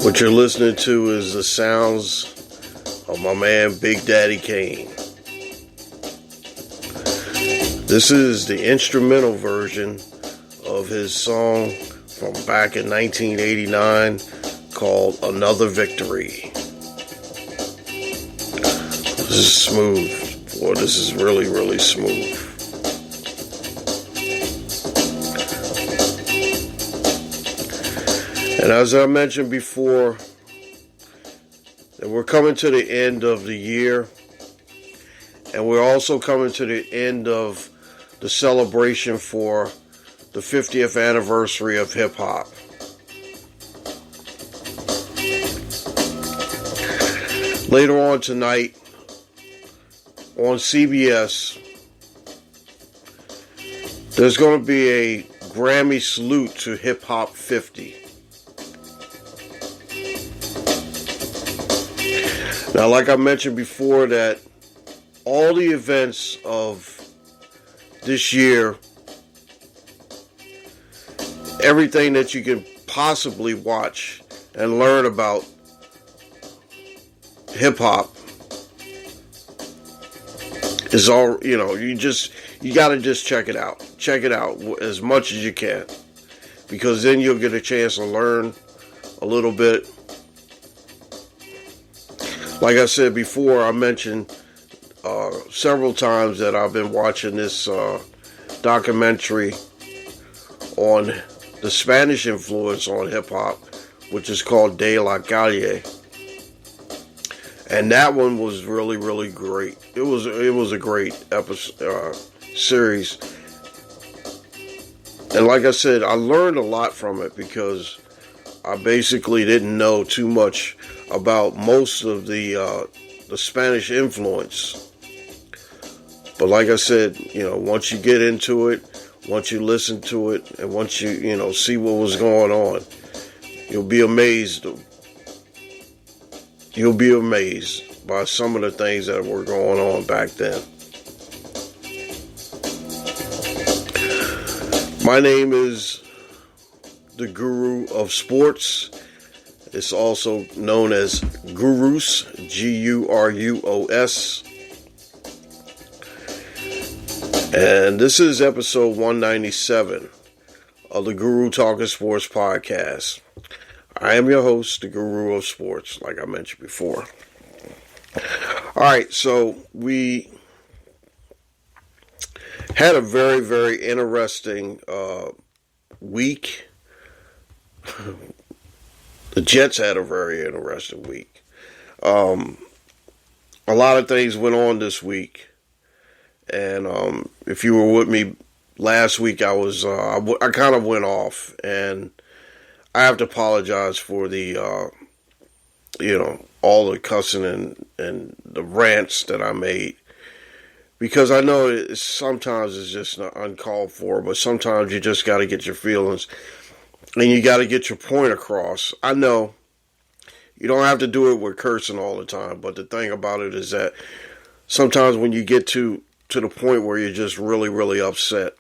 What you're listening to is the sounds of my man Big Daddy Kane. This is the instrumental version of his song from back in 1989 called Another Victory. This is smooth. Boy, this is really, really smooth. And as I mentioned before, that we're coming to the end of the year, and we're also coming to the end of the celebration for the 50th anniversary of hip-hop. Later on tonight, on CBS, there's going to be a Grammy salute to Hip Hop 50. Now, like I mentioned before, that all the events of this year, everything that you can possibly watch and learn about hip-hop is all, you got to just check it out. Check it out as much as you can, because then you'll get a chance to learn a little bit. Like I said before, I mentioned several times that I've been watching this documentary on the Spanish influence on hip-hop, which is called De La Calle. And that one was really, really great. It was a great episode, series. And like I said, I learned a lot from it because I basically didn't know too much about most of the Spanish influence. But like I said, once you get into it, once you listen to it, and once you see what was going on, you'll be amazed. You'll be amazed by some of the things that were going on back then. My name is the Guru of Sports. It's also known as Gurus, Gurus. And this is episode 197 of the Guru Talkin Sports podcast. I am your host, the Guru of Sports, like I mentioned before. Alright, so we had a very, very interesting week. The Jets had a very interesting week. A lot of things went on this week. And if you were with me last week, I kind of went off, and I have to apologize for the all the cussing and the rants that I made, because I know sometimes it's just not uncalled for, but sometimes you just got to get your feelings and you got to get your point across. I know you don't have to do it with cursing all the time, but the thing about it is that sometimes when you get to the point where you're just really, really upset,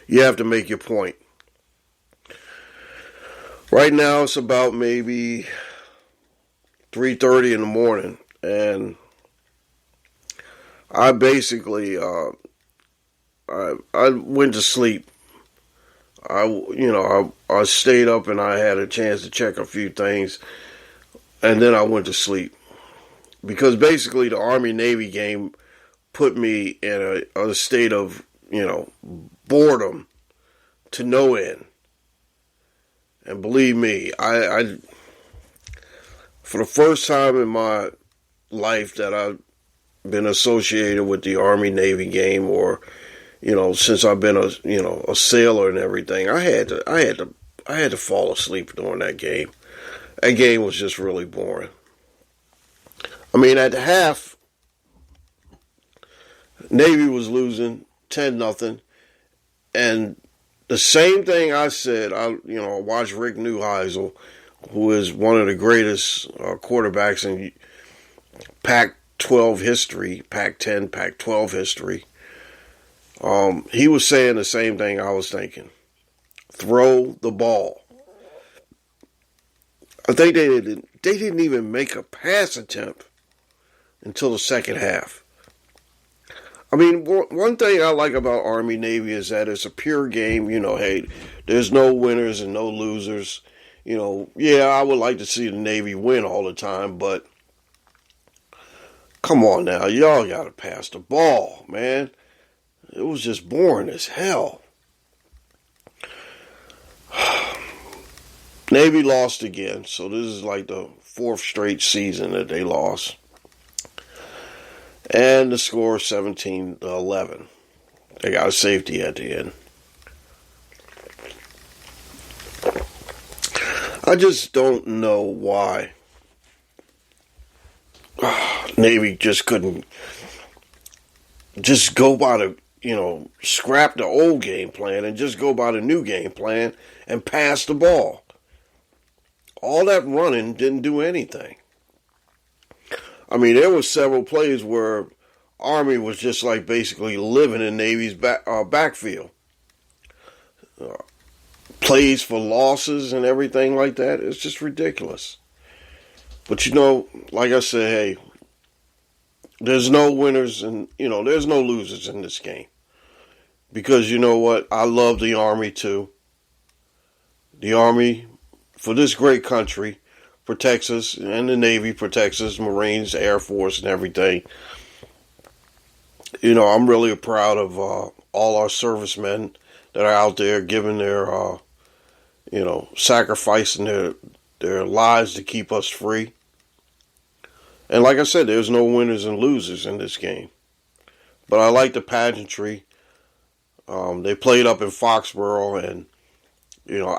you have to make your point. Right now it's about maybe 3:30 in the morning, and I basically I went to sleep. I stayed up and I had a chance to check a few things, and then I went to sleep, because basically the Army-Navy game put me in a state of, boredom to no end. And believe me, I for the first time in my life that I've been associated with the Army-Navy game, or since I've been a sailor and everything, I had to fall asleep during that game. That game was just really boring. I mean, at the half, Navy was losing 10-0, and the same thing I said. I watched Rick Neuheisel, who is one of the greatest quarterbacks in Pac-12 history, Pac-10, Pac-12 history. He was saying the same thing I was thinking. Throw the ball. I think they didn't even make a pass attempt until the second half. I mean, one thing I like about Army Navy is that it's a pure game. Hey, there's no winners and no losers. Yeah, I would like to see the Navy win all the time, but come on now, y'all got to pass the ball, man. It was just boring as hell. Navy lost again, so this is like the fourth straight season that they lost. And the score 17-11. They got a safety at the end. I just don't know why Navy just couldn't just go by the, scrap the old game plan and just go by the new game plan and pass the ball. All that running didn't do anything. I mean, there were several plays where Army was just like basically living in Navy's backfield. Plays for losses and everything like that. It's just ridiculous. But like I said, hey, there's no winners and, there's no losers in this game. Because you know what? I love the Army too. The Army, for this great country, protects us, and the Navy protects us, Marines, Air Force, and everything. I'm really proud of all our servicemen that are out there giving their, sacrificing their lives to keep us free. And like I said, there's no winners and losers in this game. But I like the pageantry. They played up in Foxborough, and,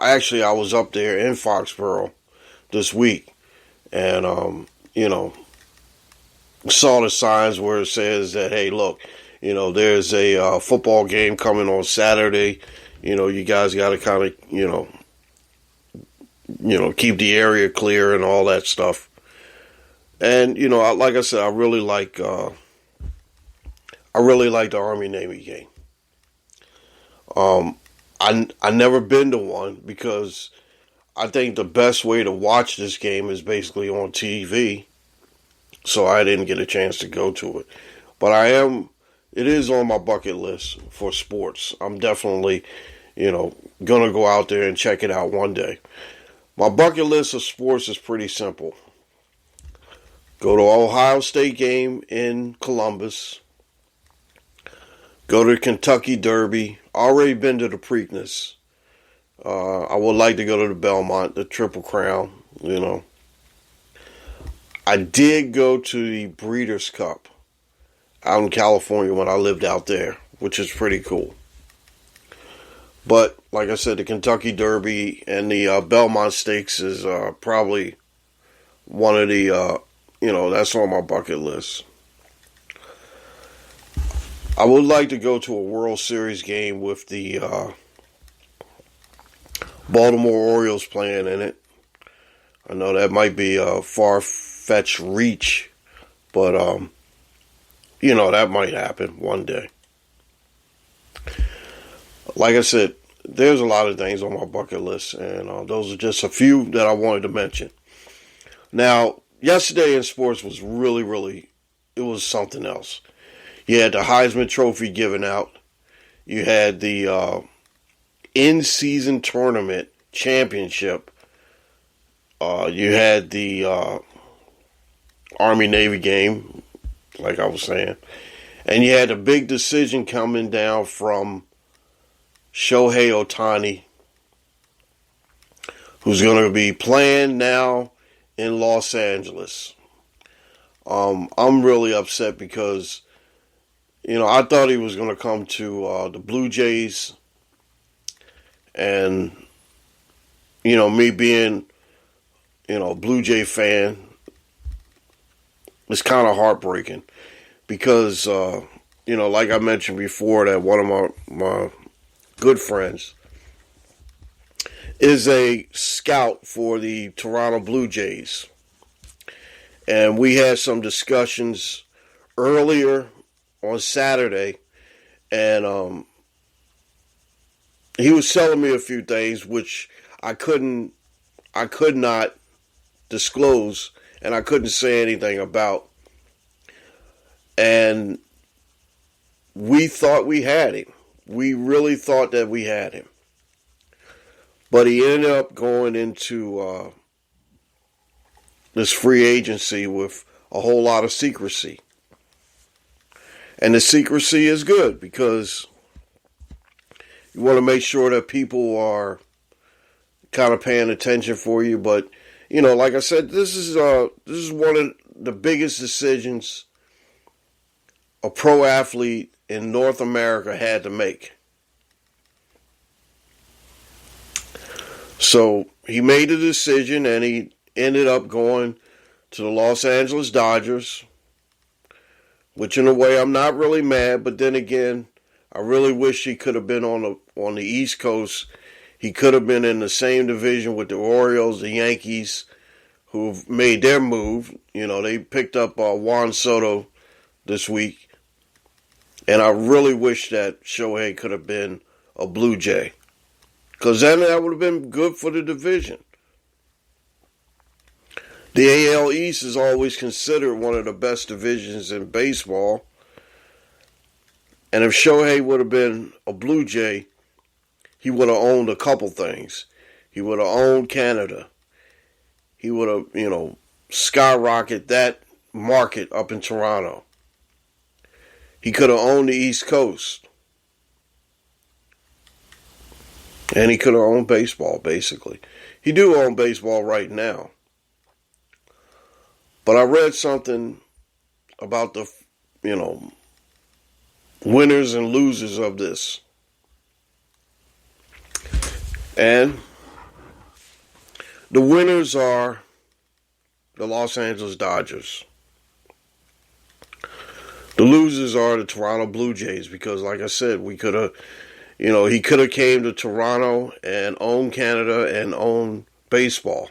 actually I was up there in Foxborough this week, and saw the signs where it says that, hey, look, there's a football game coming on Saturday. You guys got to kind of keep the area clear and all that stuff. And like I said, I really like the Army Navy game. I never been to one because I think the best way to watch this game is basically on TV. So I didn't get a chance to go to it. But it is on my bucket list for sports. I'm definitely, going to go out there and check it out one day. My bucket list of sports is pretty simple. Go to Ohio State game in Columbus. Go to the Kentucky Derby. Already been to the Preakness. I would like to go to the Belmont, the Triple Crown, I did go to the Breeders' Cup out in California when I lived out there, which is pretty cool. But, like I said, the Kentucky Derby and the Belmont Stakes is probably one of the, that's on my bucket list. I would like to go to a World Series game with the Baltimore Orioles playing in it. I know that might be a far-fetched reach, but, that might happen one day. Like I said, there's a lot of things on my bucket list, and those are just a few that I wanted to mention. Now, yesterday in sports was really, it was something else. You had the Heisman Trophy given out. You had the in-season tournament championship. You had the Army-Navy game, like I was saying. And you had a big decision coming down from Shohei Ohtani, who's going to be playing now in Los Angeles. I'm really upset because, I thought he was going to come to the Blue Jays. And, me being, a Blue Jay fan, it's kind of heartbreaking. Because, like I mentioned before, that one of my good friends is a scout for the Toronto Blue Jays. And we had some discussions earlier on Saturday, and he was telling me a few things which I could not disclose and I couldn't say anything about. And we thought we had him. We really thought that we had him. But he ended up going into this free agency with a whole lot of secrecy. And the secrecy is good because you want to make sure that people are kind of paying attention for you. But, you know, like I said, this is one of the biggest decisions a pro athlete in North America had to make. So he made a decision and he ended up going to the Los Angeles Dodgers, which in a way I'm not really mad, but then again, I really wish he could have been on the East Coast. He could have been in the same division with the Orioles, the Yankees, who've made their move. You know, they picked up Juan Soto this week. And I really wish that Shohei could have been a Blue Jay. Because then that would have been good for the division. The AL East is always considered one of the best divisions in baseball. And if Shohei would have been a Blue Jay, he would have owned a couple things. He would have owned Canada. He would have, you know, skyrocketed that market up in Toronto. He could have owned the East Coast. And he could have owned baseball, basically. He do own baseball right now. But I read something about the, you know, winners and losers of this. And the winners are the Los Angeles Dodgers. The losers are the Toronto Blue Jays because, like I said, we could have, you know, he could have came to Toronto and owned Canada and owned baseball.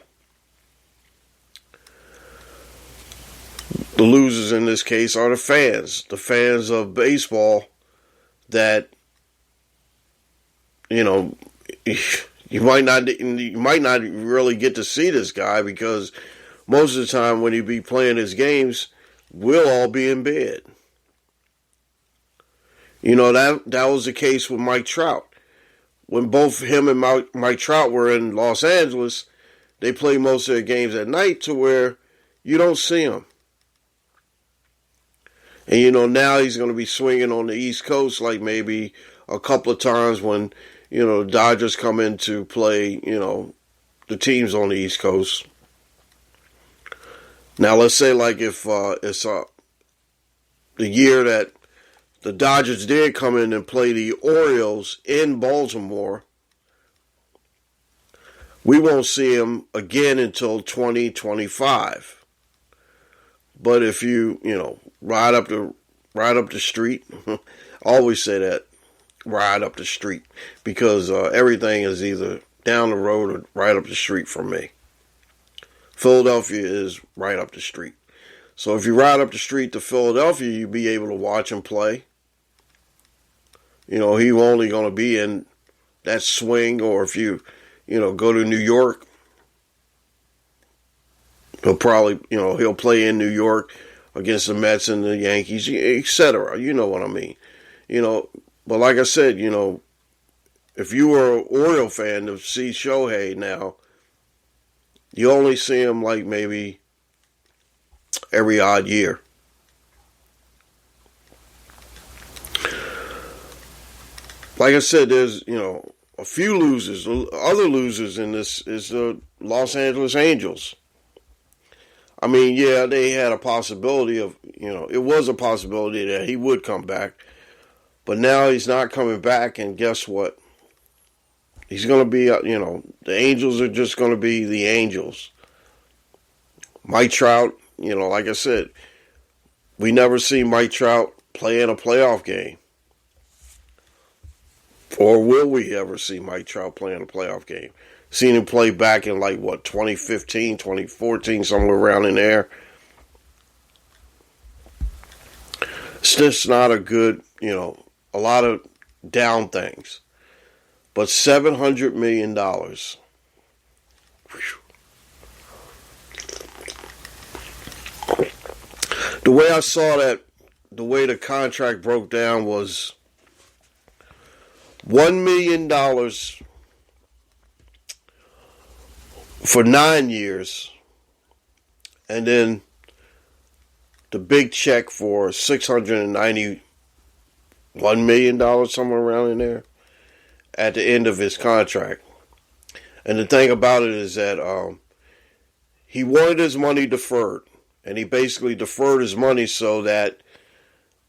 The losers in this case are the fans of baseball that, you know, you might not really get to see this guy because most of the time when he be playing his games, we'll all be in bed. You know, that was the case with Mike Trout. When both him and Mike Trout were in Los Angeles, they played most of their games at night to where you don't see them. And, you know, now he's going to be swinging on the East Coast like maybe a couple of times when, you know, the Dodgers come in to play, you know, the teams on the East Coast. Now, let's say like if it's the year that the Dodgers did come in and play the Orioles in Baltimore, we won't see him again until 2025. But if you know, ride up the street, I always say that, ride up the street, because everything is either down the road or right up the street from me. Philadelphia is right up the street. So if you ride up the street to Philadelphia, you'll be able to watch him play. You know, he's only going to be in that swing, or if you know, go to New York, he'll probably, you know, he'll play in New York against the Mets and the Yankees, etc. You know what I mean. You know, but like I said, you know, if you were an Oriole fan to see Shohei now, you only see him like maybe every odd year. Like I said, there's, you know, a few losers. Other losers in this is the Los Angeles Angels. I mean, yeah, they had a possibility of, you know, it was a possibility that he would come back. But now he's not coming back, and guess what? He's going to be, you know, the Angels are just going to be the Angels. Mike Trout, you know, like I said, we never see Mike Trout play in a playoff game. Or will we ever see Mike Trout play in a playoff game? Seen him play back in 2015, 2014, somewhere around in there. It's just not a good, you know, a lot of down things. But $700 million. The way I saw that, the way the contract broke down was $1 million for 9 years, and then the big check for $691 million, somewhere around in there, at the end of his contract. And the thing about it is that he wanted his money deferred, and he basically deferred his money so that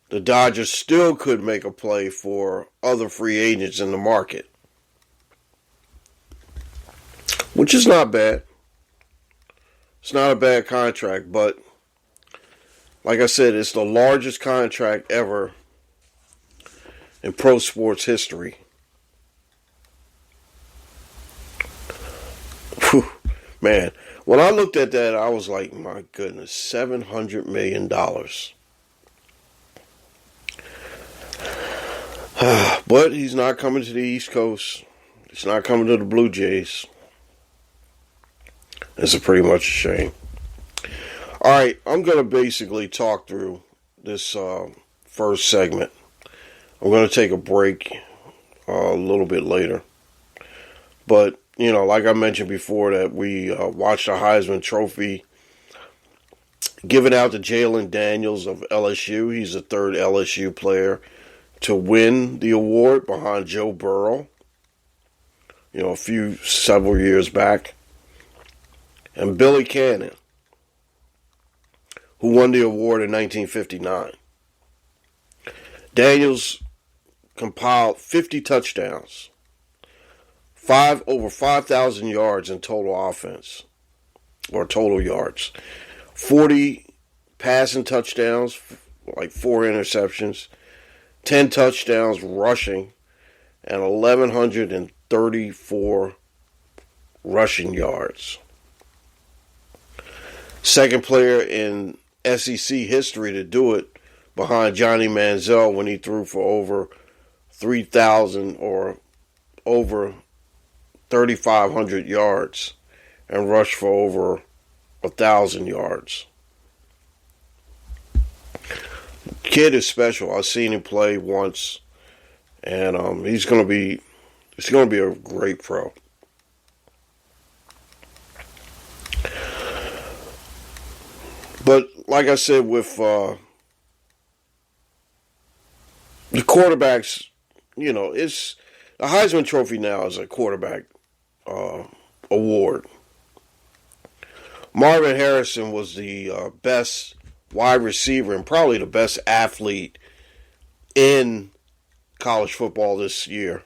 the Dodgers still could make a play for other free agents in the market, which is not bad. It's not a bad contract, but like I said, it's the largest contract ever in pro sports history. Whew, man, when I looked at that, I was like, my goodness, $700 million. But he's not coming to the East Coast. He's not coming to the Blue Jays. It's pretty much a shame. All right, I'm going to basically talk through this first segment. I'm going to take a break a little bit later. But, you know, like I mentioned before, that we watched the Heisman Trophy given out to Jalen Daniels of LSU. He's the third LSU player to win the award behind Joe Burrow, you know, several years back. And Billy Cannon, who won the award in 1959. Daniels compiled 50 touchdowns, over 5,000 yards in total offense, or total yards, 40 passing touchdowns, like 4 interceptions, 10 touchdowns rushing, and 1,134 rushing yards. Second player in SEC history to do it, behind Johnny Manziel when he threw for over 3,000 or over 3,500 yards and rushed for over 1,000 yards. Kid is special. I've seen him play once, and he's going to be a great pro. But like I said, with the quarterbacks, you know, it's the Heisman Trophy now is a quarterback award. Marvin Harrison was the best wide receiver and probably the best athlete in college football this year.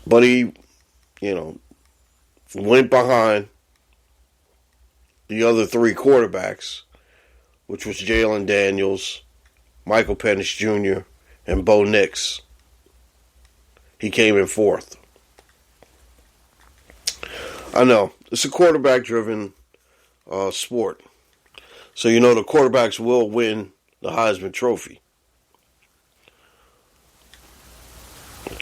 But he, you know, went behind the other 3 quarterbacks, which was Jalen Daniels, Michael Penix Jr., and Bo Nix. He came in 4th. I know, it's a quarterback-driven sport. So, you know, the quarterbacks will win the Heisman Trophy.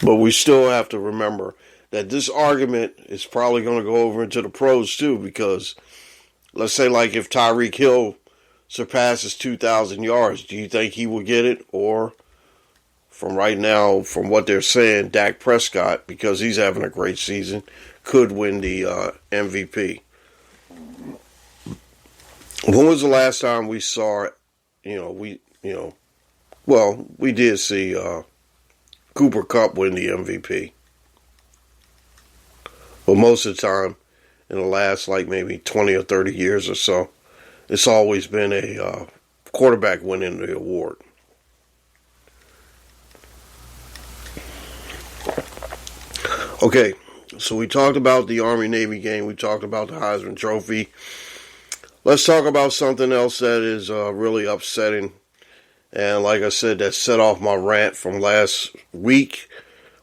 But we still have to remember that this argument is probably going to go over into the pros too, because let's say like if Tyreek Hill surpasses 2,000 yards, do you think he will get it? Or from right now, from what they're saying, Dak Prescott, because he's having a great season, could win the MVP. When was the last time we saw, we did see Cooper Kupp win the MVP. But most of the time, in the last like maybe 20 or 30 years or so, it's always been a quarterback winning the award. Okay, so we talked about the Army-Navy game. We talked about the Heisman Trophy. Let's talk about something else that is really upsetting. And like I said, that set off my rant from last week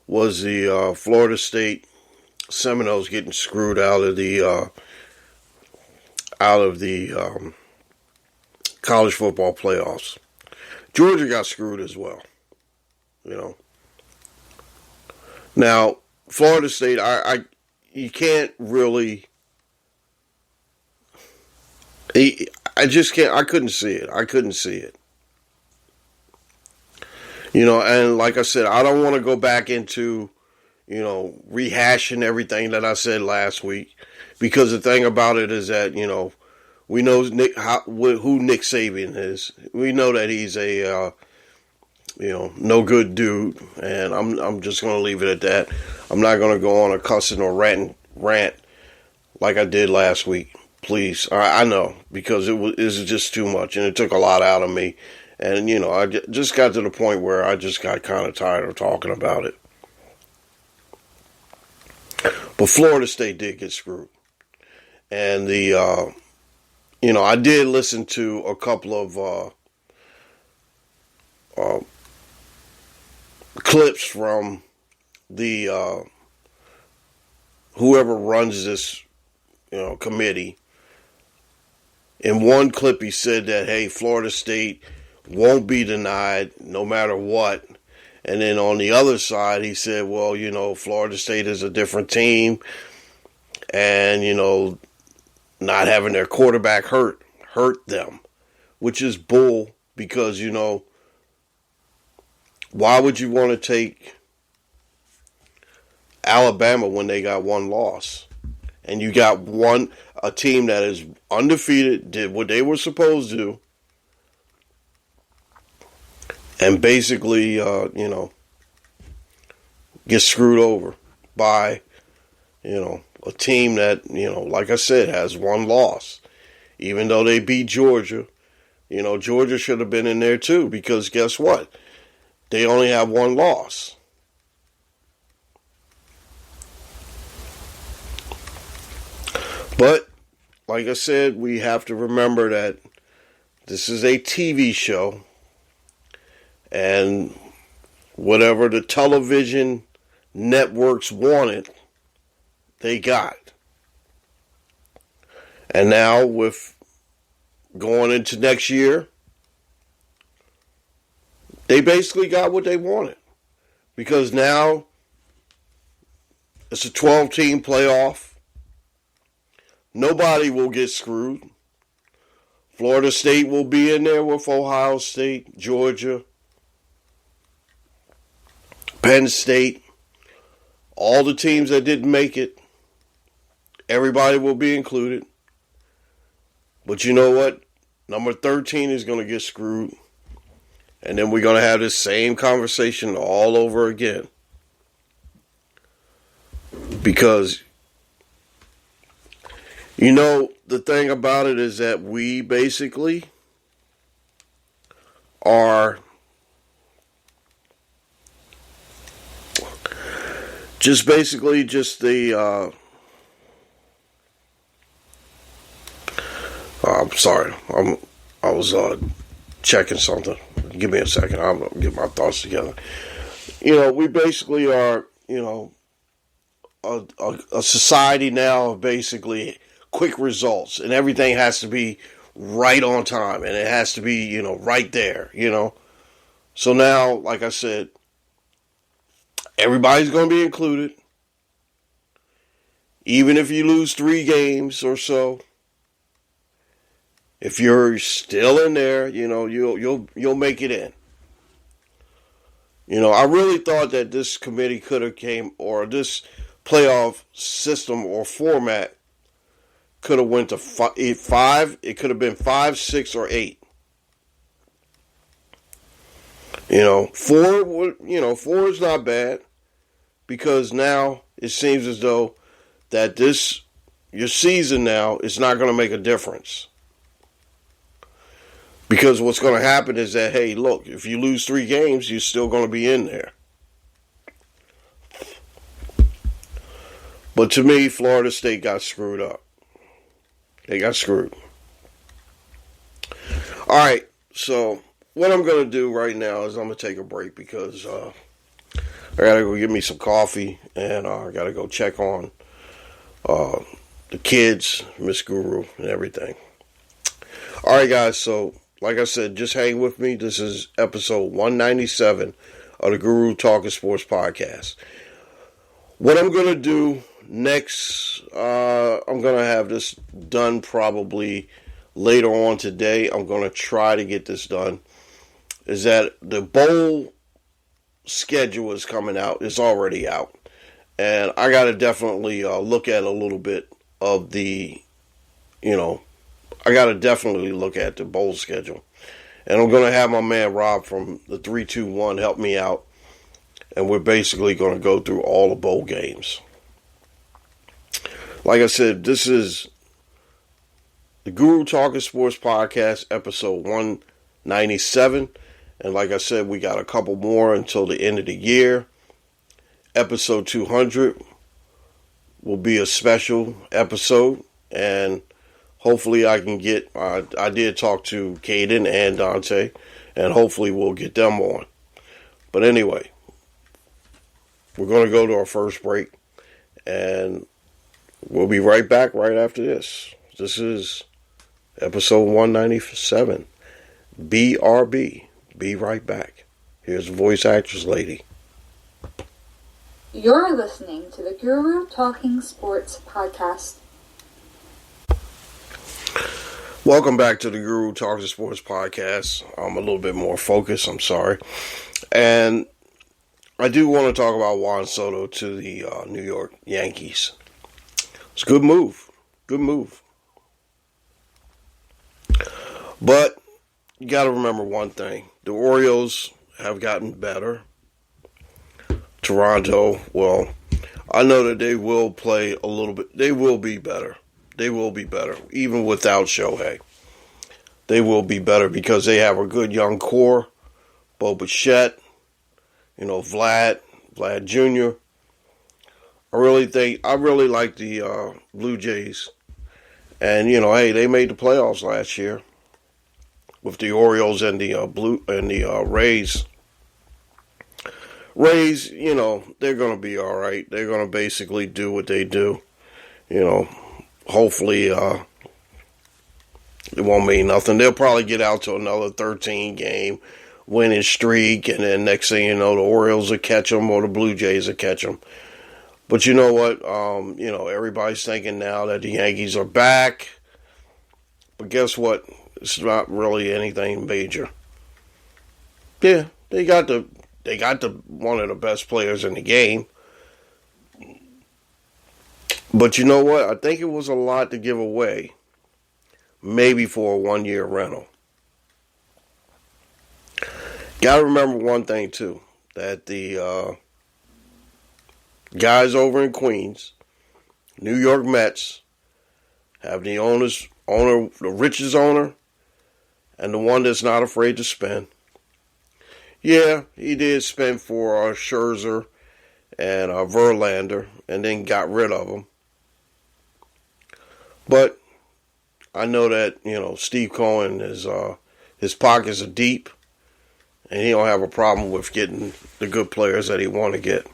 was the Florida State Seminoles getting screwed out of the college football playoffs. Georgia got screwed as well. Now, Florida State, you can't really. I just can't. I couldn't see it. I couldn't see it. And like I said, I don't want to go back into, rehashing everything that I said last week, because the thing about it is that, we know who Nick Saban is. We know that he's a, no good dude, and I'm just going to leave it at that. I'm not going to go on a cussing or rant like I did last week. Please, I know, because it was just too much, and it took a lot out of me. And, I just got to the point where I just got kind of tired of talking about it. But Florida State did get screwed. And I did listen to a couple of clips from the whoever runs this, committee. In one clip, he said that, hey, Florida State won't be denied no matter what. And then on the other side, he said, well, Florida State is a different team. And, not having their quarterback hurt them, which is bull, because, why would you want to take Alabama when they got one loss? And you got a team that is undefeated, did what they were supposed to do, and basically, get screwed over by, a team that, like I said, has one loss. Even though they beat Georgia, Georgia should have been in there too, because guess what? They only have one loss. But, like I said, we have to remember that this is a TV show, and whatever the television networks wanted, they got. And now, with going into next year, they basically got what they wanted. Because now, it's a 12-team playoff. Nobody will get screwed. Florida State will be in there with Ohio State, Georgia, Penn State, all the teams that didn't make it. Everybody will be included. But you know what? Number 13 is going to get screwed. And then we're going to have this same conversation all over again. Because, the thing about it is that we basically are just the I'm sorry. I was checking something. Give me a second. I'm going to get my thoughts together. We basically are, a society now of basically quick results, and everything has to be right on time, and it has to be, right there, So now, like I said, everybody's going to be included. Even if you lose 3 games or so, if you're still in there, you'll make it in. I really thought that this committee could have or this playoff system or format could have went to 5. It could have been 5, 6, or 8. 4 is not bad, because now it seems as though that your season now is not going to make a difference. Because what's going to happen is that, hey, look, if you lose 3 games, you're still going to be in there. But to me, Florida State got screwed up. They got screwed. All right, so what I'm going to do right now is I'm going to take a break, because I got to go get me some coffee, and I got to go check on the kids, Miss Guru, and everything. All right, guys, so like I said, just hang with me. This is episode 197 of the Guru Talkin' Sports Podcast. What I'm going to do next, I'm going to have this done probably later on today. I'm going to try to get this done. Is that the bowl schedule is coming out. It's already out. And I got to definitely look at a little bit of the, I got to definitely look at the bowl schedule. And I'm going to have my man Rob from the 321 help me out. And we're basically going to go through all the bowl games. Like I said, this is the Guru Talkin Sports Podcast, episode 197. And like I said, we got a couple more until the end of the year. Episode 200 will be a special episode. And hopefully I can get, I did talk to Caden and Dante. And hopefully we'll get them on. But anyway, we're going to go to our first break. And we'll be right back right after this. This is episode 197. BRB. Be right back. Here's the voice actress lady. You're listening to the Guru Talking Sports Podcast. Welcome back to the Guru Talking Sports Podcast. I'm a little bit more focused. I'm sorry. And I do want to talk about Juan Soto to the New York Yankees. It's a good move. Good move. But you got to remember one thing. The Orioles have gotten better. Toronto, well, I know that they will play a little bit. They will be better. They will be better. Even without Shohei. They will be better because they have a good young core. Bo Bichette, Vlad Jr. I really like the Blue Jays. And, hey, they made the playoffs last year with the Orioles and the Rays. Rays, they're going to be all right. They're going to basically do what they do. Hopefully it won't mean nothing. They'll probably get out to another 13-game winning streak, and then next thing you know, the Orioles will catch them or the Blue Jays will catch them. But you know what? Everybody's thinking now that the Yankees are back. But guess what? It's not really anything major. Yeah, they got the one of the best players in the game. But you know what? I think it was a lot to give away. Maybe for a 1-year rental. Got to remember one thing too. That the guys over in Queens, New York Mets, have the the richest owner, and the one that's not afraid to spend. Yeah, he did spend for Scherzer and Verlander, and then got rid of them. But I know that Steve Cohen his pockets are deep, and he don't have a problem with getting the good players that he want to get.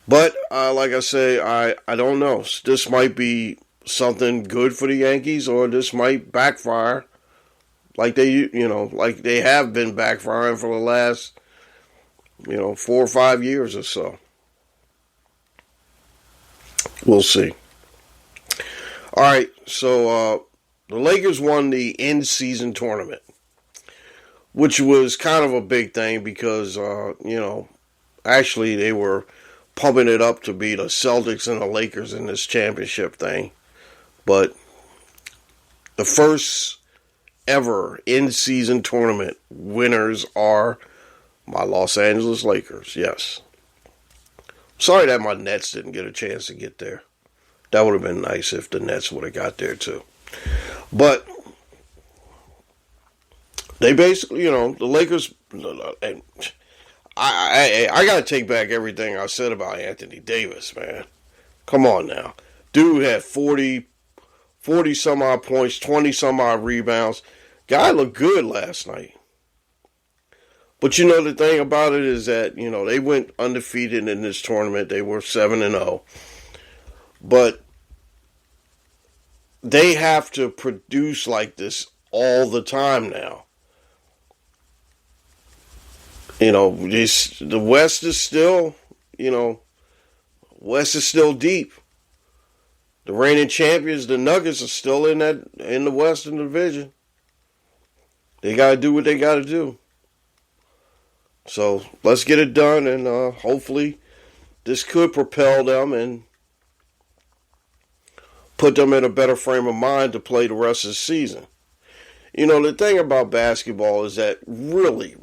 But like I say, I don't know. This might be something good for the Yankees, or this might backfire, like they have been backfiring for the last 4 or 5 years or so. We'll see. All right, so the Lakers won the in-season tournament, which was kind of a big thing because actually they were pumping it up to be the Celtics and the Lakers in this championship thing. But the first ever in-season tournament winners are my Los Angeles Lakers, yes. Sorry that my Nets didn't get a chance to get there. That would have been nice if the Nets would have got there too. But they basically, the Lakers, and I got to take back everything I said about Anthony Davis, man. Come on now. Dude had 40 some odd points, 20 some odd rebounds. Guy looked good last night. But the thing about it is that, they went undefeated in this tournament. They were 7-0. But they have to produce like this all the time now. The West is still, West is still deep. The reigning champions, the Nuggets, are still in the Western Division. They got to do what they got to do. So let's get it done, and hopefully this could propel them and put them in a better frame of mind to play the rest of the season. You know, the thing about basketball is that really,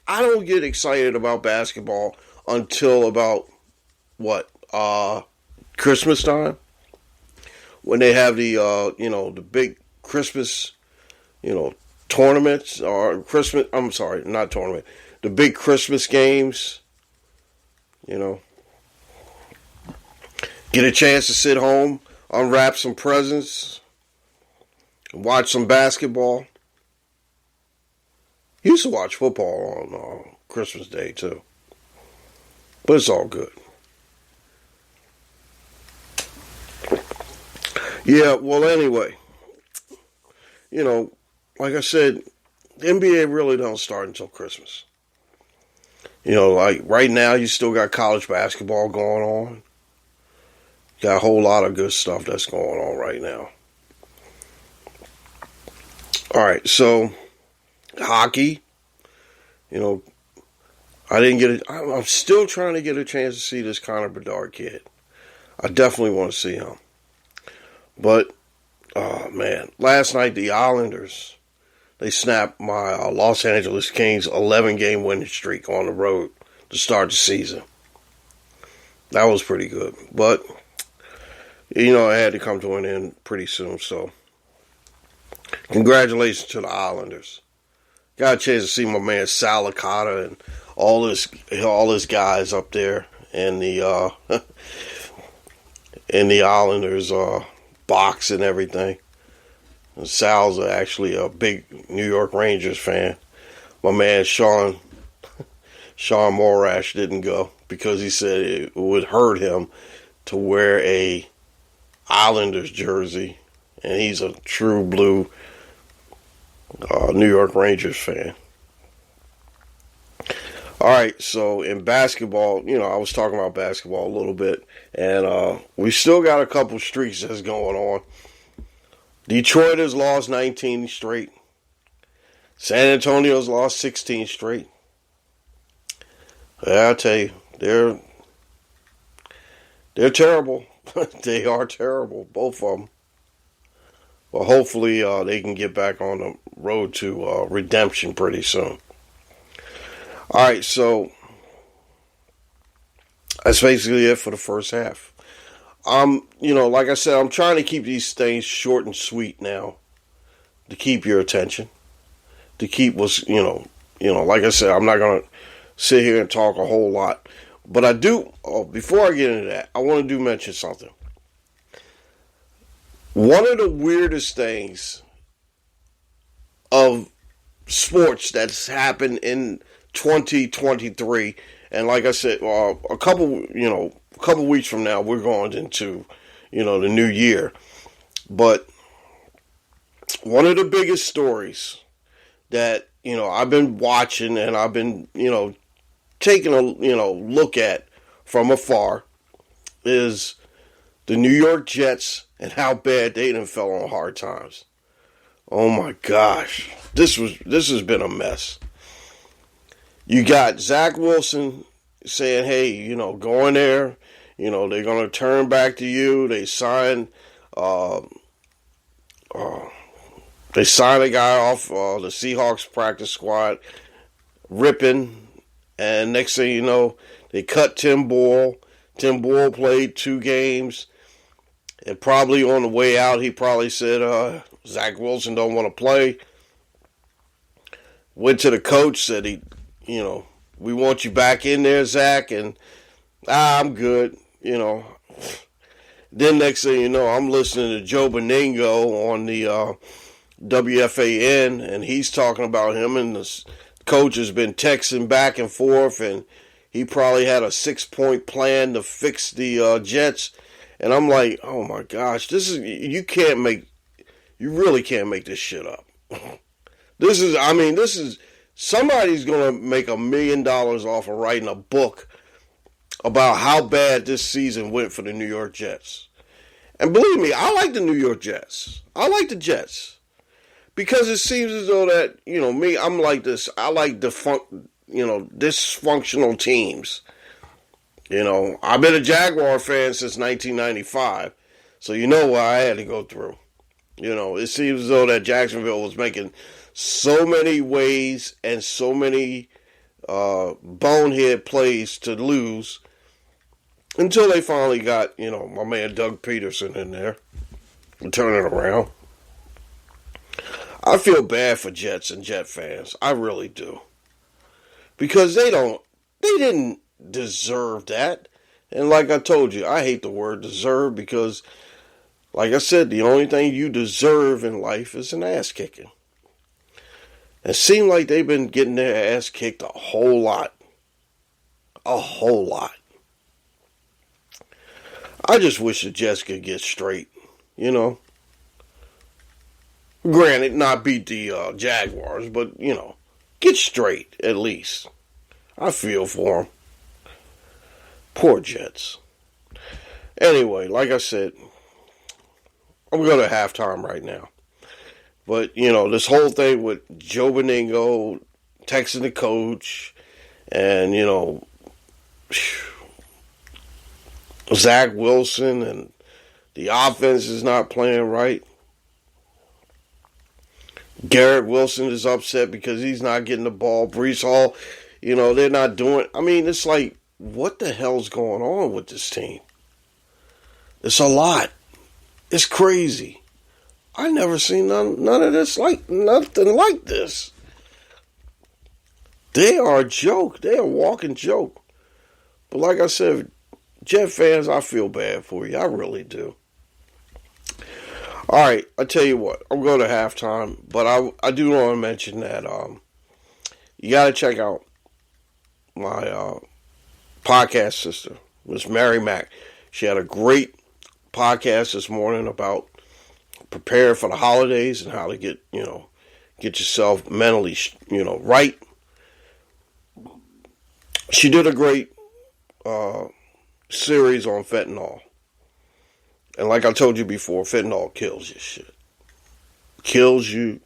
I don't get excited about basketball until about, Christmas time? When they have the big Christmas, tournaments, or not tournament, the big Christmas games, get a chance to sit home, unwrap some presents, watch some basketball. Used to watch football on Christmas Day too, but it's all good. Yeah, well, anyway, like I said, the NBA really don't start until Christmas. Like right now, you still got college basketball going on. Got a whole lot of good stuff that's going on right now. All right, so hockey, I'm still trying to get a chance to see this Connor Bedard kid. I definitely want to see him. But, oh man, last night the Islanders, they snapped my Los Angeles Kings 11-game winning streak on the road to start the season. That was pretty good. But, it had to come to an end pretty soon. So, congratulations to the Islanders. Got a chance to see my man Sal Licata and all his guys up there in the Islanders box and everything. And Sal's actually a big New York Rangers fan. My man Sean Morash didn't go because he said it would hurt him to wear a Islanders jersey, and he's a true blue New York Rangers fan. All right, so in basketball, I was talking about basketball a little bit, and we still got a couple streaks that's going on. Detroit has lost 19 straight. San Antonio's lost 16 straight. Yeah, I tell you, they're terrible. They are terrible, both of them. Well, hopefully they can get back on the road to redemption pretty soon. All right, so that's basically it for the first half. Like I said, I'm trying to keep these things short and sweet now to keep your attention, to keep what's, like I said, I'm not going to sit here and talk a whole lot. But I do, before I get into that, I want to mention something. One of the weirdest things of sports that's happened in 2023, and like I said, a couple weeks from now, we're going into, the new year. But one of the biggest stories that, I've been watching and I've been, taking a, look at from afar is the New York Jets and how bad they done fell on hard times. Oh my gosh. This has been a mess. You got Zach Wilson saying, hey, go in there. They're going to turn back to you. They signed a guy off the Seahawks practice squad, ripping. And next thing you know, they cut Tim Boyle. Tim Boyle played 2 games. And probably on the way out, he probably said, Zach Wilson don't want to play. Went to the coach, said we want you back in there, Zach. And I'm good, Then next thing you know, I'm listening to Joe Beningo on the WFAN, and he's talking about him and the coach has been texting back and forth, and he probably had a 6-point plan to fix the Jets. And I'm like, oh my gosh, you really can't make this shit up. Somebody's going to make $1 million off of writing a book about how bad this season went for the New York Jets. And believe me, I like the New York Jets. I like the Jets. Because it seems as though that, me, I'm like this. I like dysfunctional teams. I've been a Jaguar fan since 1995. So you know what I had to go through. It seems as though that Jacksonville was making so many ways and so many bonehead plays to lose until they finally got, my man Doug Peterson in there and turn it around. I feel bad for Jets and Jet fans. I really do. Because they didn't deserve that. And like I told you, I hate the word deserve because, like I said, the only thing you deserve in life is an ass kicking. It seemed like they've been getting their ass kicked a whole lot. A whole lot. I just wish the Jets could get straight, Granted, not beat the Jaguars, but, get straight at least. I feel for them. Poor Jets. Anyway, like I said, I'm going to halftime right now. But, this whole thing with Joe Beningo texting the coach and, Zach Wilson and the offense is not playing right. Garrett Wilson is upset because he's not getting the ball. Breece Hall, they're not doing. I mean, it's like, what the hell's going on with this team? It's a lot. It's crazy. I never seen none of this nothing like this. They are a joke. They are a walking joke. But like I said, Jet fans, I feel bad for you. I really do. All right, I tell you what, I'm going to halftime, but I do want to mention that you got to check out my podcast sister, Miss Mary Mack. She had a great podcast this morning about preparing for the holidays and how to get yourself mentally, right. She did a great series on fentanyl. And like I told you before, fentanyl kills you shit. Kills you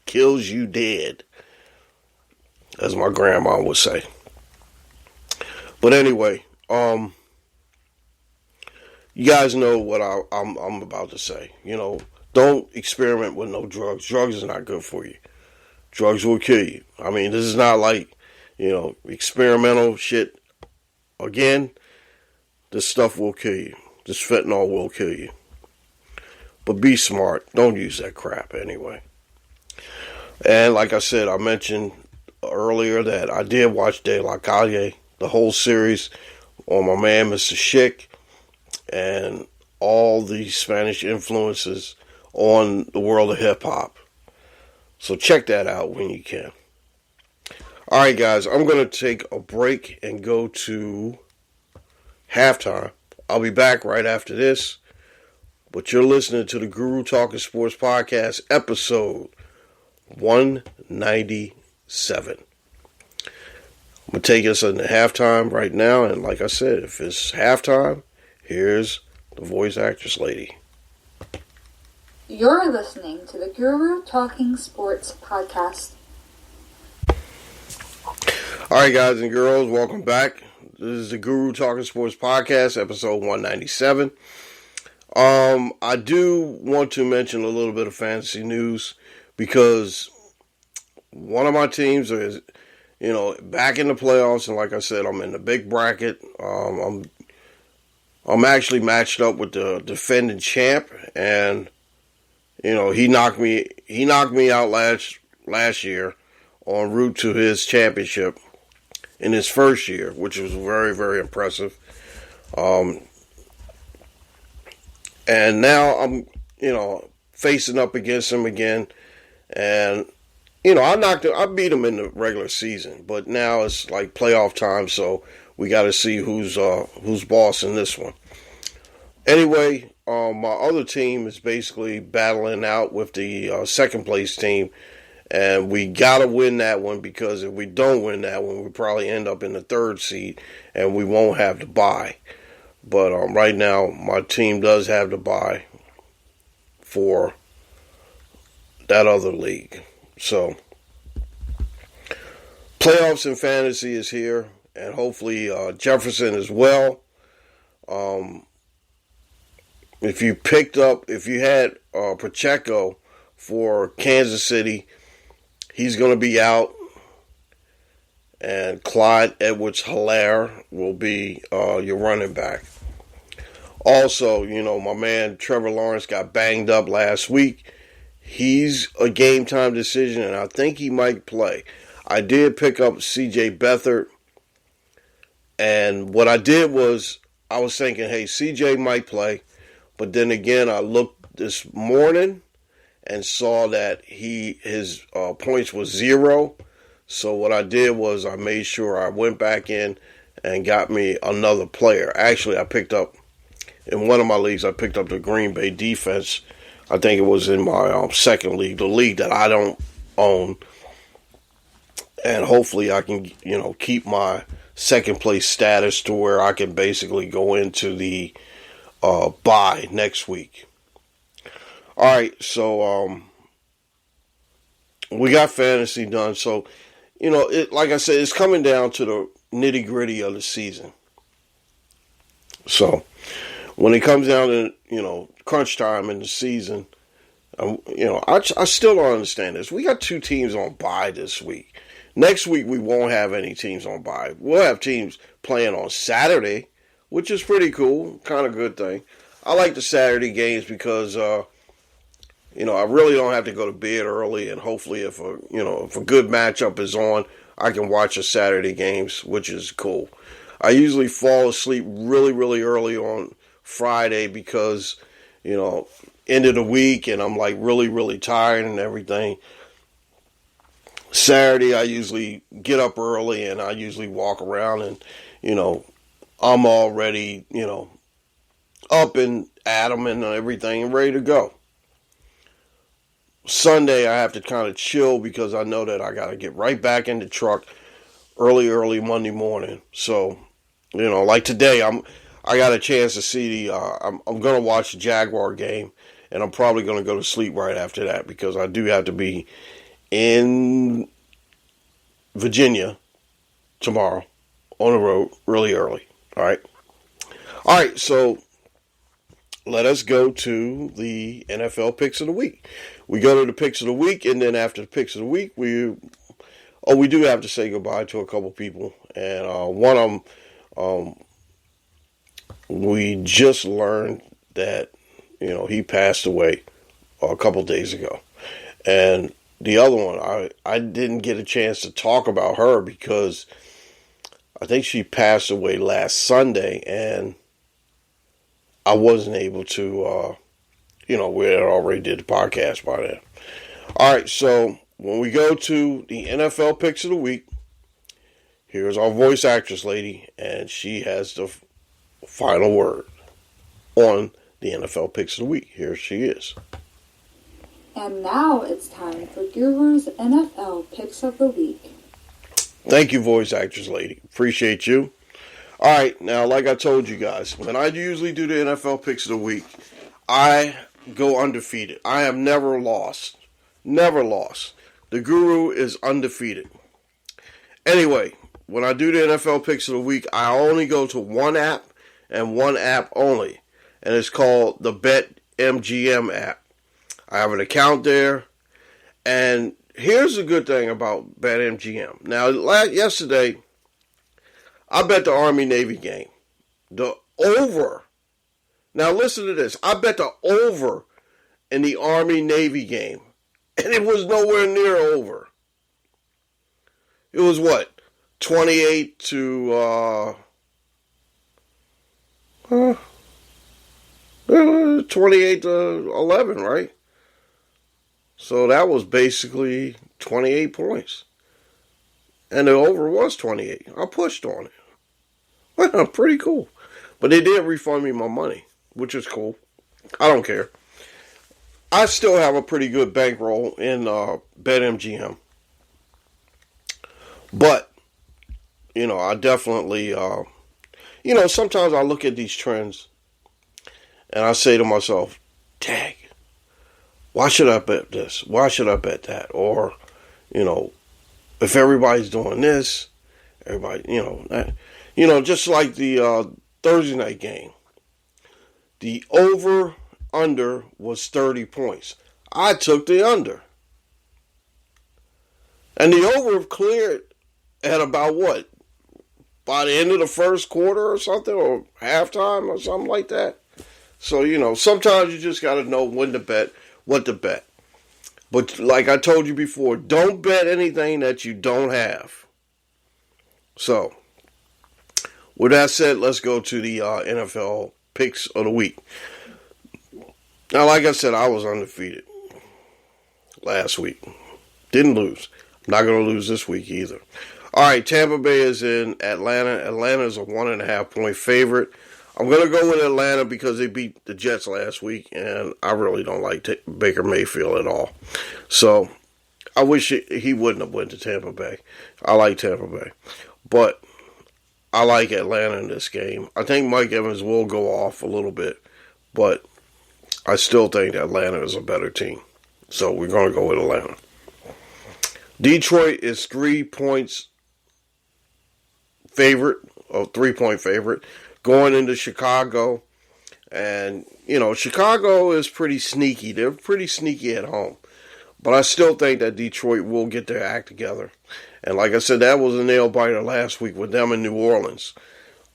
dead. As my grandma would say. But anyway, you guys know what I'm about to say. Don't experiment with no drugs. Drugs is not good for you. Drugs will kill you. I mean, this is not like, experimental shit. Again, this stuff will kill you. This fentanyl will kill you. But be smart. Don't use that crap anyway. And like I said, I mentioned earlier that I did watch De La Calle, the whole series on my man, Mr. Schick, and all the Spanish influences on the world of hip-hop. So check that out when you can. All right, guys, I'm going to take a break and go to halftime. I'll be back right after this. But you're listening to the Guru Talkin Sports Podcast, episode 197. I'm going to take us into halftime right now. And like I said, if it's halftime, here's the voice actress lady. You're listening to the Guru Talking Sports Podcast. All right, guys and girls, welcome back. This is the Guru Talking Sports Podcast, episode 197. I do want to mention a little bit of fantasy news because one of my teams is, back in the playoffs, and like I said, I'm in the big bracket. I'm actually matched up with the defending champ, and he knocked me out last year en route to his championship in his first year, which was very, very impressive. And now I'm, facing up against him again. And, I beat him in the regular season. But now it's like playoff time, so we got to see who's boss in this one. Anyway, my other team is basically battling out with the second place team. And we got to win that one because if we don't win that one, we probably end up in the third seed and we won't have the bye. But right now, my team does have the bye. for that other league. So, playoffs in fantasy is here, and hopefully Jefferson as well. If you had Pacheco for Kansas City, he's going to be out. And Clyde Edwards-Helaire will be your running back. Also, my man Trevor Lawrence got banged up last week. He's a game-time decision, and I think he might play. I did pick up C.J. Beathard, and what I did was I was thinking, hey, C.J. might play. But then again, I looked this morning and saw that his points was 0. So what I did was I made sure I went back in and got me another player. Actually, in one of my leagues, I picked up the Green Bay defense. I think it was in my second league, the league that I don't own. And hopefully I can, keep my second place status to where I can basically go into the bye next week. All right, so we got fantasy done. So, like I said, it's coming down to the nitty gritty of the season. So, when it comes down to, crunch time in the season, I still don't understand this. We got 2 teams on bye this week. Next week, we won't have any teams on bye. We'll have teams playing on Saturday, which is pretty cool, kind of good thing. I like the Saturday games because, I really don't have to go to bed early, and hopefully if a good matchup is on, I can watch the Saturday games, which is cool. I usually fall asleep really, really early on Friday because, end of the week, and I'm like really, really tired and everything. Saturday, I usually get up early and I usually walk around and, I'm already, up and at 'em and everything and ready to go. Sunday, I have to kind of chill because I know that I got to get right back in the truck early Monday morning. So, like today, I got a chance to see I'm going to watch the Jaguar game, and I'm probably going to go to sleep right after that because I do have to be in Virginia tomorrow on the road really early. All right, so let us go to the NFL picks of the week. We go to the picks of the week, and then after the picks of the week, we do have to say goodbye to a couple people, and one of them, we just learned that he passed away a couple days ago, and the other one, I didn't get a chance to talk about her because I think she passed away last Sunday, and I wasn't able to, we had already did the podcast by then. All right, so when we go to the NFL picks of the week, here's our voice actress lady, and she has the final word on the NFL picks of the week. Here she is. And now it's time for Guru's NFL Picks of the Week. Thank you, voice actress lady. Appreciate you. All right, now, like I told you guys, when I usually do the NFL Picks of the Week, I go undefeated. I have never lost. Never lost. The Guru is undefeated. Anyway, when I do the NFL Picks of the Week, I only go to one app and one app only, and it's called the BetMGM app. I have an account there, and here's the good thing about BetMGM. Now, yesterday, I bet the Army-Navy game. The over. Now, listen to this. I bet the over in the Army-Navy game, and it was nowhere near over. It was what? 28 to 28 to 11, right? So that was basically 28 points. And the over was 28. I pushed on it. Well, pretty cool. But they did refund me my money, which is cool. I don't care. I still have a pretty good bankroll in BetMGM. But, I definitely, sometimes I look at these trends and I say to myself, dang, why should I bet this? Why should I bet that? Or, if everybody's doing this, everybody, just like the Thursday night game, the over-under was 30 points. I took the under. And the over cleared at about what? By the end of the first quarter or something, or halftime or something like that. So, sometimes you just got to know when to bet, what to bet. But like I told you before, don't bet anything that you don't have. So, with that said, let's go to the NFL picks of the week. Now, like I said, I was undefeated last week. Didn't lose. Not going to lose this week either. All right, Tampa Bay is in Atlanta. Atlanta is a 1.5 point favorite. I'm going to go with Atlanta because they beat the Jets last week, and I really don't like Baker Mayfield at all. So I wish he wouldn't have went to Tampa Bay. I like Tampa Bay. But I like Atlanta in this game. I think Mike Evans will go off a little bit, but I still think Atlanta is a better team. So we're going to go with Atlanta. Detroit is 3 points favorite, or 3-point favorite, going into Chicago. And, Chicago is pretty sneaky. They're pretty sneaky at home. But I still think that Detroit will get their act together. And like I said, that was a nail-biter last week with them in New Orleans.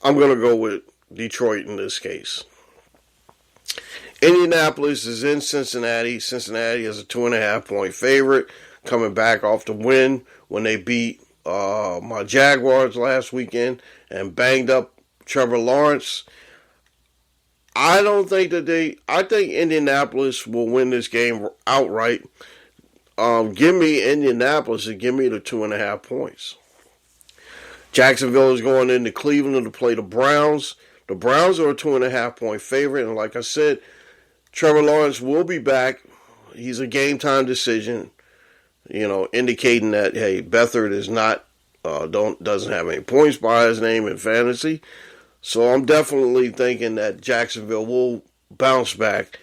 I'm going to go with Detroit in this case. Indianapolis is in Cincinnati. Cincinnati is a 2.5-point favorite, coming back off the win when they beat my Jaguars last weekend and banged up Trevor Lawrence. I think Indianapolis will win this game outright. Give me Indianapolis and give me the 2.5 points. Jacksonville is going into Cleveland to play the Browns. The Browns are a 2.5-point favorite, and like I said, Trevor Lawrence will be back. He's a game-time decision, indicating that, hey, Beathard is not, doesn't have any points by his name in fantasy. So I'm definitely thinking that Jacksonville will bounce back.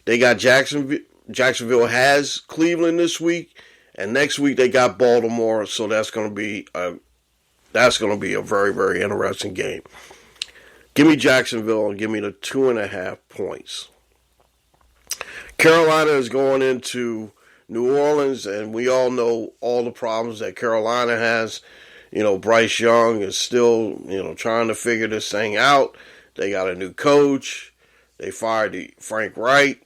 They got Jacksonville has Cleveland this week, and next week they got Baltimore. So that's going to be a very, very interesting game. Give me Jacksonville and give me the 2.5 points. Carolina is going into New Orleans, and we all know all the problems that Carolina has. Bryce Young is still, trying to figure this thing out. They got a new coach. They fired Frank Wright.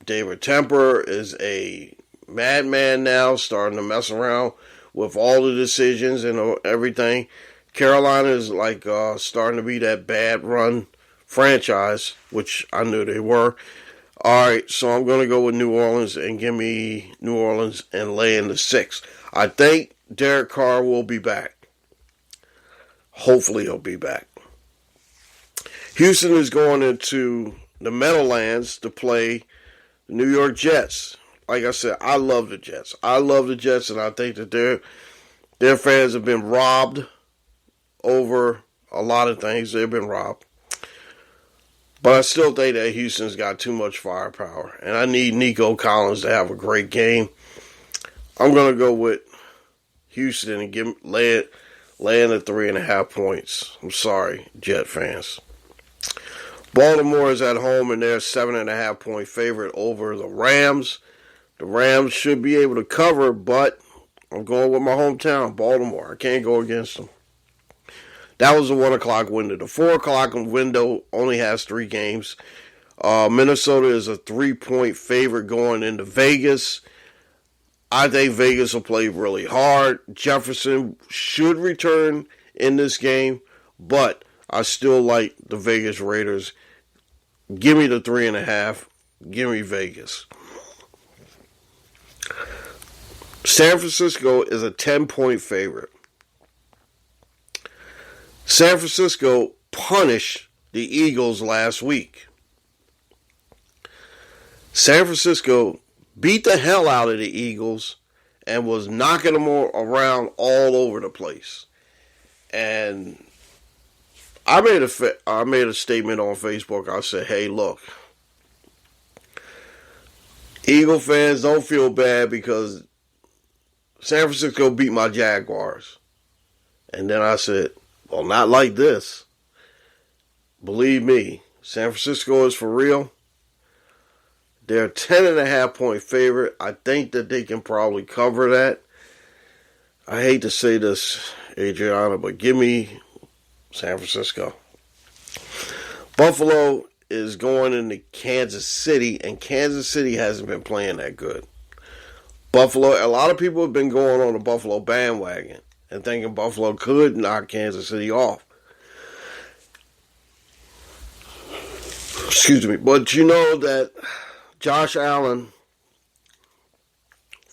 David Temper is a madman now, starting to mess around with all the decisions and everything. Carolina is starting to be that bad run franchise, which I knew they were. All right, so I'm going to go with New Orleans and give me New Orleans and lay in the 6. I think Derek Carr will be back. Hopefully he'll be back. Houston is going into the Meadowlands to play the New York Jets. Like I said, I love the Jets. And I think that their fans have been robbed over a lot of things. They've been robbed. But I still think that Houston's got too much firepower. And I need Nico Collins to have a great game. I'm going to go with Houston and lay in the 3.5 points. I'm sorry, Jet fans. Baltimore is at home and they're a 7.5-point favorite over the Rams. The Rams should be able to cover, but I'm going with my hometown, Baltimore. I can't go against them. That was a 1 o'clock window. The 4 o'clock window only has 3 games. Minnesota is a 3-point favorite going into Vegas. I think Vegas will play really hard. Jefferson should return in this game, but I still like the Vegas Raiders. Give me the 3.5. Give me Vegas. San Francisco is a 10-point favorite. San Francisco punished the Eagles last week. San Francisco beat the hell out of the Eagles and was knocking them around all over the place. And I made a statement on Facebook. I said, hey, look, Eagle fans, don't feel bad because San Francisco beat my Jaguars. And then I said, well, not like this. Believe me, San Francisco is for real. They're a 10.5 point favorite. I think that they can probably cover that. I hate to say this, Adriana, but give me San Francisco. Buffalo is going into Kansas City, and Kansas City hasn't been playing that good. Buffalo, a lot of people have been going on the Buffalo bandwagon and thinking Buffalo could knock Kansas City off. Excuse me. But you know that Josh Allen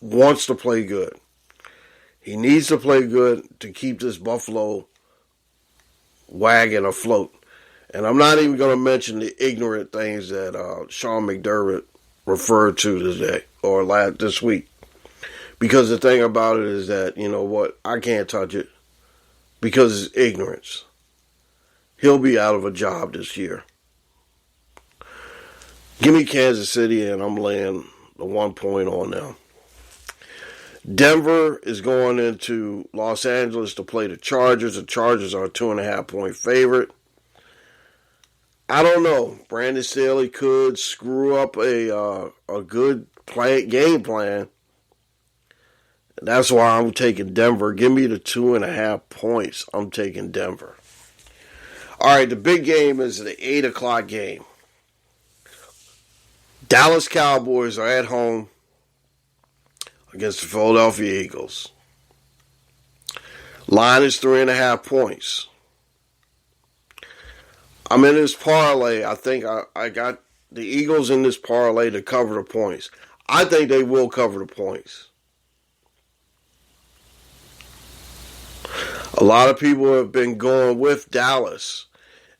wants to play good. He needs to play good to keep this Buffalo wagon afloat. And I'm not even going to mention the ignorant things that Sean McDermott referred to today or this week. Because the thing about it is that, you know what, I can't touch it because it's ignorance. He'll be out of a job this year. Give me Kansas City, and I'm laying the 1 point on them. Denver is going into Los Angeles to play the Chargers. The Chargers are a 2.5 point favorite. I don't know. Brandon Staley could screw up a good game plan. That's why I'm taking Denver. Give me the 2.5 points. I'm taking Denver. All right, the big game is the 8 o'clock game. Dallas Cowboys are at home against the Philadelphia Eagles. Line is 3.5 points. I'm in this parlay. I think I got the Eagles in this parlay to cover the points. I think they will cover the points. A lot of people have been going with Dallas,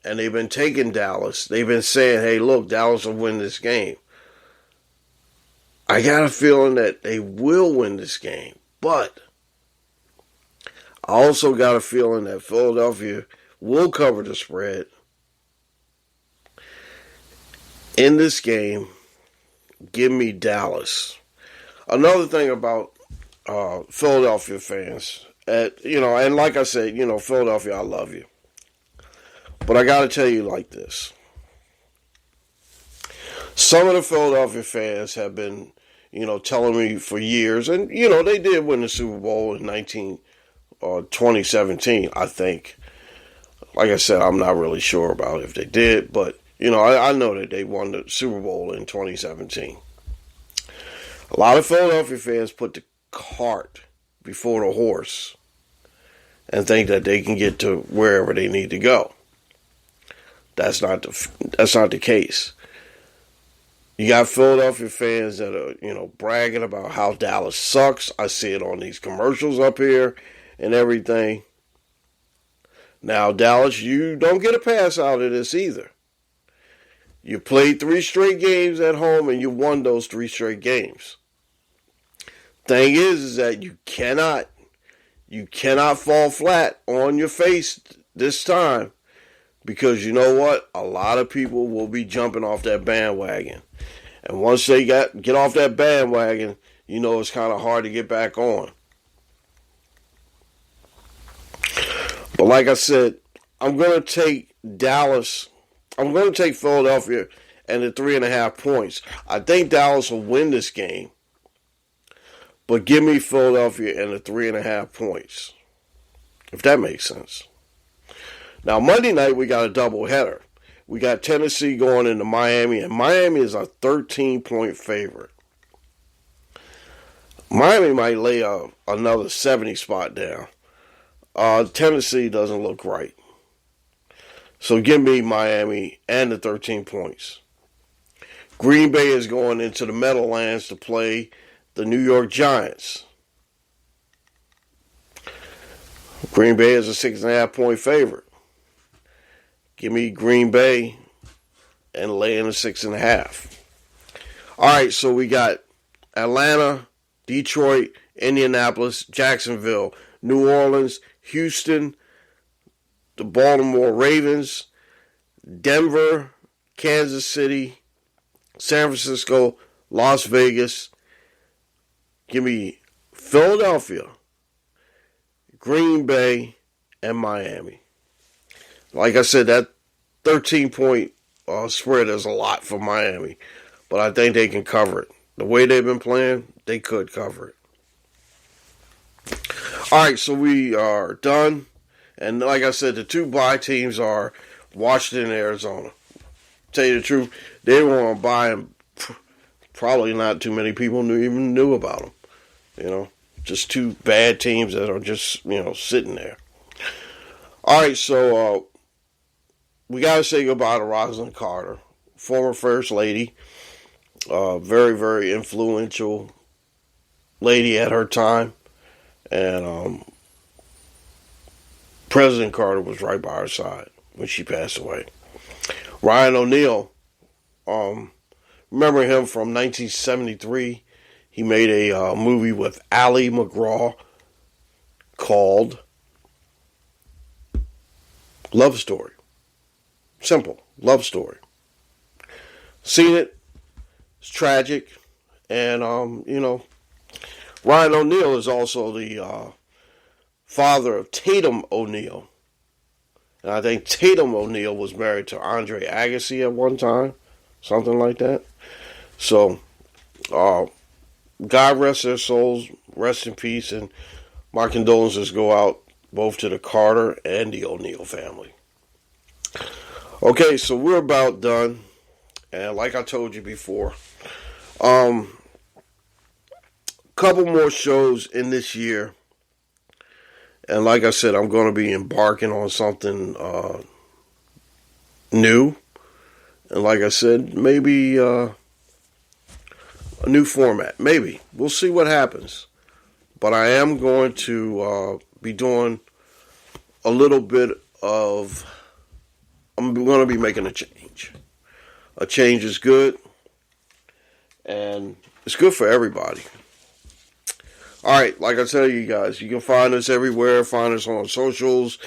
and they've been taking Dallas. They've been saying, hey, look, Dallas will win this game. I got a feeling that they will win this game, but I also got a feeling that Philadelphia will cover the spread. In this game, give me Dallas. Another thing about Philadelphia fans, and like I said, Philadelphia, I love you. But I got to tell you like this. Some of the Philadelphia fans have been, telling me for years, and, they did win the Super Bowl in 2017, I think. Like I said, I'm not really sure about if they did, but, I know that they won the Super Bowl in 2017. A lot of Philadelphia fans put the cart before the horse and think that they can get to wherever they need to go. That's not the case. You got Philadelphia fans that are, bragging about how Dallas sucks. I see it on these commercials up here and everything. Now, Dallas, you don't get a pass out of this either. You played 3 straight games at home and you won those 3 straight games. Thing is that you cannot fall flat on your face this time, because you know what? A lot of people will be jumping off that bandwagon. And once they get off that bandwagon, it's kind of hard to get back on. But like I said, I'm going to take Dallas. I'm going to take Philadelphia and the 3.5 points. I think Dallas will win this game. But give me Philadelphia and the 3.5 points. If that makes sense. Now, Monday night, we got a doubleheader. We got Tennessee going into Miami, and Miami is a 13-point favorite. Miami might lay another 70 spot down. Tennessee doesn't look right. So give me Miami and the 13 points. Green Bay is going into the Meadowlands to play the New York Giants. Green Bay is a 6.5 point favorite. Give me Green Bay and lay in a 6.5. All right, so we got Atlanta, Detroit, Indianapolis, Jacksonville, New Orleans, Houston, the Baltimore Ravens, Denver, Kansas City, San Francisco, Las Vegas. Give me Philadelphia, Green Bay, and Miami. Like I said, that 13-point spread is a lot for Miami, but I think they can cover it. The way they've been playing, they could cover it. All right, so we are done. And like I said, the two bye teams are Washington and Arizona. Tell you the truth, they were on bye, and probably not too many people even knew about them. You know, just two bad teams that are just, sitting there. All right, so we got to say goodbye to Rosalind Carter, former First Lady, very, very influential lady at her time. And President Carter was right by her side when she passed away. Ryan O'Neal, remember him from 1973. He made a movie with Ali MacGraw called Love Story. Simple. Love Story. Seen it. It's tragic. And, Ryan O'Neal is also the father of Tatum O'Neal. And I think Tatum O'Neal was married to Andre Agassi at one time. Something like that. So, God rest their souls. Rest in peace. And my condolences go out both to the Carter and the O'Neal family. Okay, so we're about done. And like I told you before, couple more shows in this year. And like I said, I'm going to be embarking on something new. And like I said, maybe a new format. Maybe. We'll see what happens. But I am going to be doing a little bit of... I'm going to be making a change. A change is good. And it's good for everybody. All right, like I tell you guys, you can find us everywhere. Find us on socials.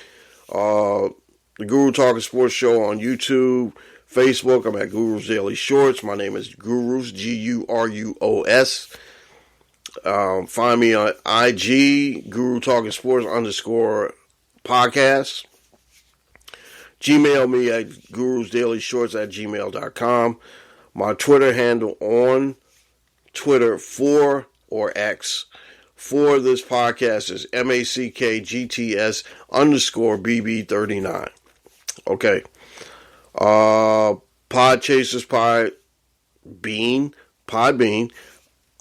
The Guru Talking Sports Show on YouTube, Facebook. I'm at Guru's Daily Shorts. My name is Gurus, Gurus. Find me on IG, Guru Talking Sports _podcast. Gmail me at gurusdailyshorts@gmail.com. My Twitter handle on Twitter or X for this podcast is MACKGTS _BB39. Okay. Podchasers, Podbean,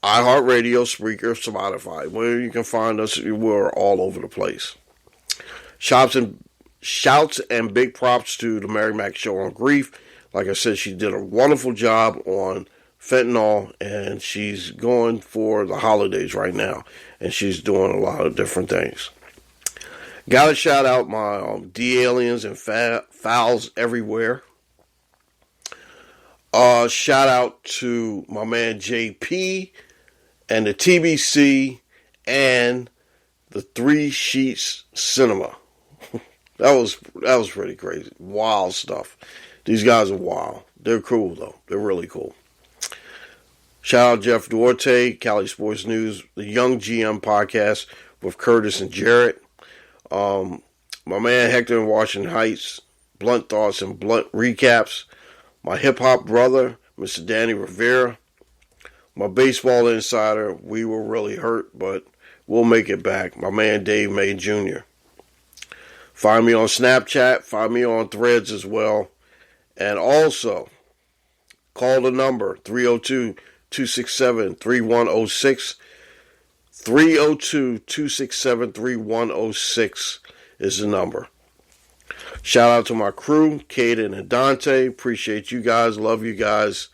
iHeartRadio, Spreaker, Spotify. Where you can find us, we're all over the place. Shouts and big props to the Mary Mac Show on Grief. Like I said, she did a wonderful job on fentanyl, and she's going for the holidays right now, and she's doing a lot of different things. Gotta shout out my D-aliens and fouls everywhere. Shout out to my man JP and the TBC and the Three Sheets Cinema. That was pretty crazy. Wild stuff. These guys are wild. They're cool though. They're really cool. Shout out Jeff Duarte, Cali Sports News, the Young GM podcast with Curtis and Jarrett. My man Hector in Washington Heights, Blunt Thoughts and Blunt Recaps. My hip-hop brother, Mr. Danny Rivera. My baseball insider, we were really hurt, but we'll make it back. My man Dave May Jr. Find me on Snapchat. Find me on Threads as well. And also, call the number 302-267-3106. 302-267-3106 is the number. Shout out to my crew, Caden and Dante. Appreciate you guys. Love you guys.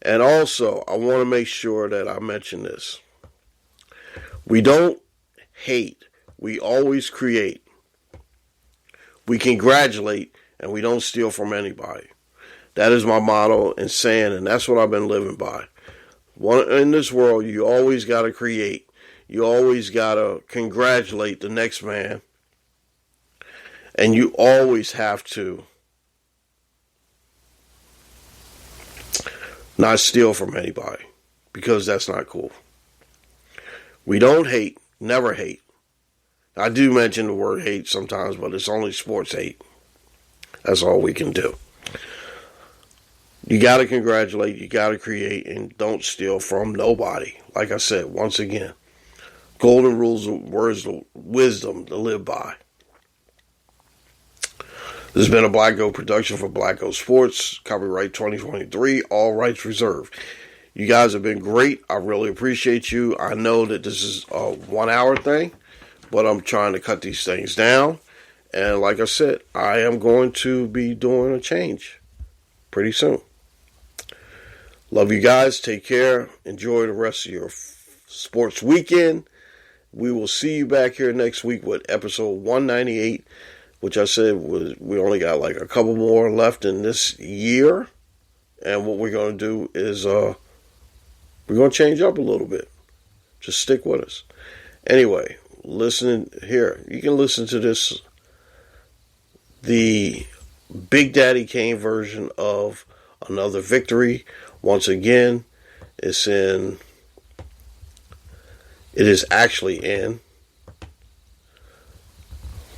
And also, I want to make sure that I mention this. We don't hate. We always create. We congratulate, and we don't steal from anybody. That is my motto and saying, and that's what I've been living by. In this world, you always got to create. You always got to congratulate the next man. And you always have to not steal from anybody. because that's not cool. We don't hate, never hate. I do mention the word hate sometimes, but it's only sports hate. That's all we can do. You got to congratulate, you got to create, and don't steal from nobody. Like I said, once again, golden rules of words of wisdom to live by. This has been a Black Goat production for Black Goat Sports. Copyright 2023, all rights reserved. You guys have been great. I really appreciate you. I know that this is a 1 hour thing, but I'm trying to cut these things down. And like I said, I am going to be doing a change pretty soon. Love you guys. Take care. Enjoy the rest of your sports weekend. We will see you back here next week with episode 198, which I said we only got like a couple more left in this year. And what we're going to do is we're going to change up a little bit. Just stick with us. Anyway, listen here. You can listen to this, the Big Daddy Kane version of Another Victory. Once again, it is actually in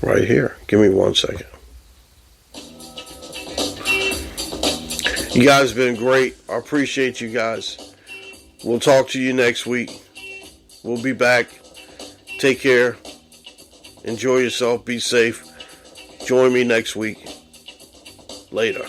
right here. Give me 1 second. You guys have been great. I appreciate you guys. We'll talk to you next week. We'll be back. Take care. Enjoy yourself. Be safe. Join me next week. Later.